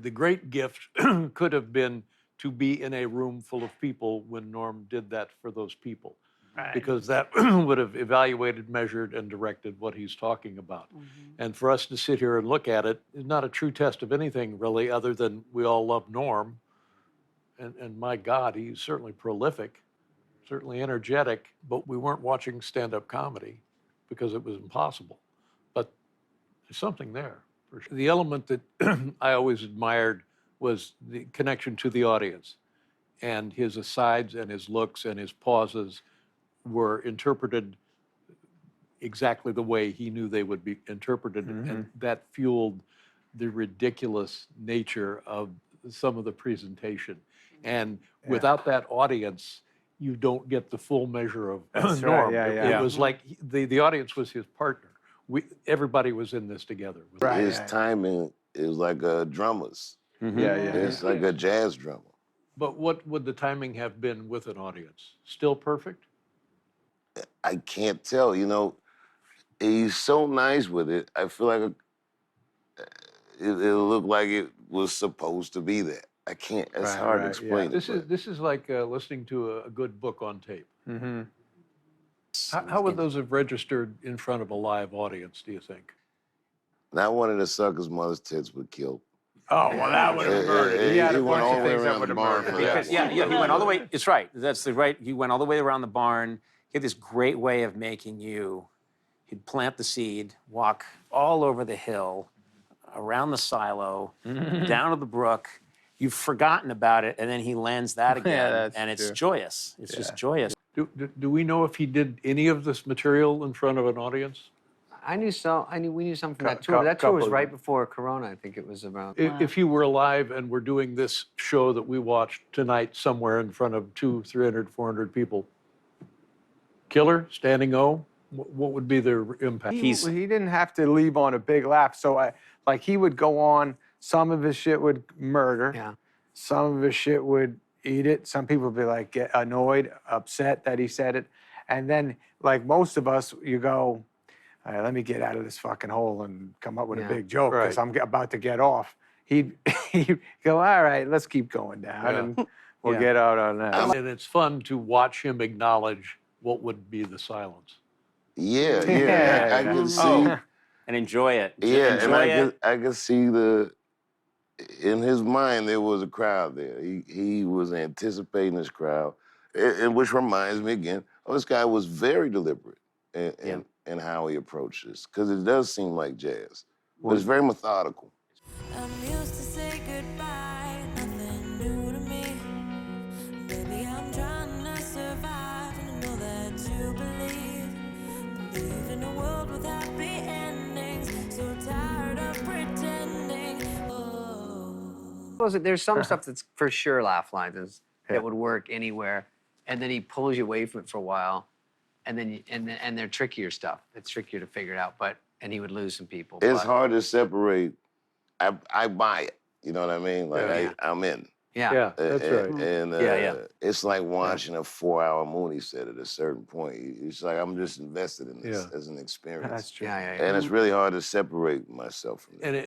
the great gift could have been to be in a room full of people when Norm did that for those people. Right. Because that would have evaluated, measured, and directed what he's talking about. And for us to sit here and look at it is not a true test of anything, really, other than we all love Norm. And my God, he's certainly prolific, certainly energetic, but we weren't watching stand-up comedy because it was impossible. But there's something there. For sure. The element that I always admired was the connection to the audience. And his asides and his looks and his pauses were interpreted exactly the way he knew they would be interpreted. And that fueled the ridiculous nature of some of the presentation. And without that audience, you don't get the full measure of Norm. It was like the audience was his partner. Everybody was in this together. His timing is like a drummer's. It's like a jazz drummer. But what would the timing have been with an audience? Still perfect? I can't tell, you know. He's so nice with it. I feel like it looked like it was supposed to be that. I can't. It's hard to explain. This is like listening to a good book on tape. How would those have registered in front of a live audience, do you think? Not one of the suckers' mother's tits would kill. Oh, well, that would have murdered. He went all the way around the barn for that. He went all the way. It's right. That's the right. He went all the way around the barn. He had this great way of making you. He'd plant the seed, walk all over the hill, around the silo, down to the brook. You've forgotten about it, and then he lands that again, and it's joyous. It's just joyous. Do we know if he did any of this material in front of an audience? We knew some from that tour. But that tour was right before Corona. I think it was around. If he were alive and we're doing this show that we watched tonight somewhere in front of 200, 300, 400 people, killer, standing O, what would be the impact? He didn't have to leave on a big laugh. So like he would go on. Some of his shit would murder. Yeah. Some of his shit would eat it. Some people would be like get annoyed, upset that he said it, and then like most of us, you go. All right, let me get out of this fucking hole and come up with a big joke because I'm about to get off. He'd go, all right, let's keep going down and we'll get out on that. And it's fun to watch him acknowledge what would be the silence. I can see. And enjoy it. I could see in his mind there was a crowd there. He was anticipating this crowd, and which reminds me again, this guy was very deliberate in how he approached this, because it does seem like jazz, but it's very methodical. I'm used to say goodbye, nothing new to me. Baby, I'm trying to survive and know that you believe in a world with happy endings. So tired of pretending. There's some stuff that's for sure laugh lines that would work anywhere, and then he pulls you away from it for a while. And then and they're trickier stuff. It's trickier to figure it out, and he would lose some people. It's hard to separate. I buy it. You know what I mean? Like I'm in. Yeah, that's right. And it's like watching a 4-hour movie set at a certain point. It's like I'm just invested in this as an experience. That's true. And it's really hard to separate myself from that. And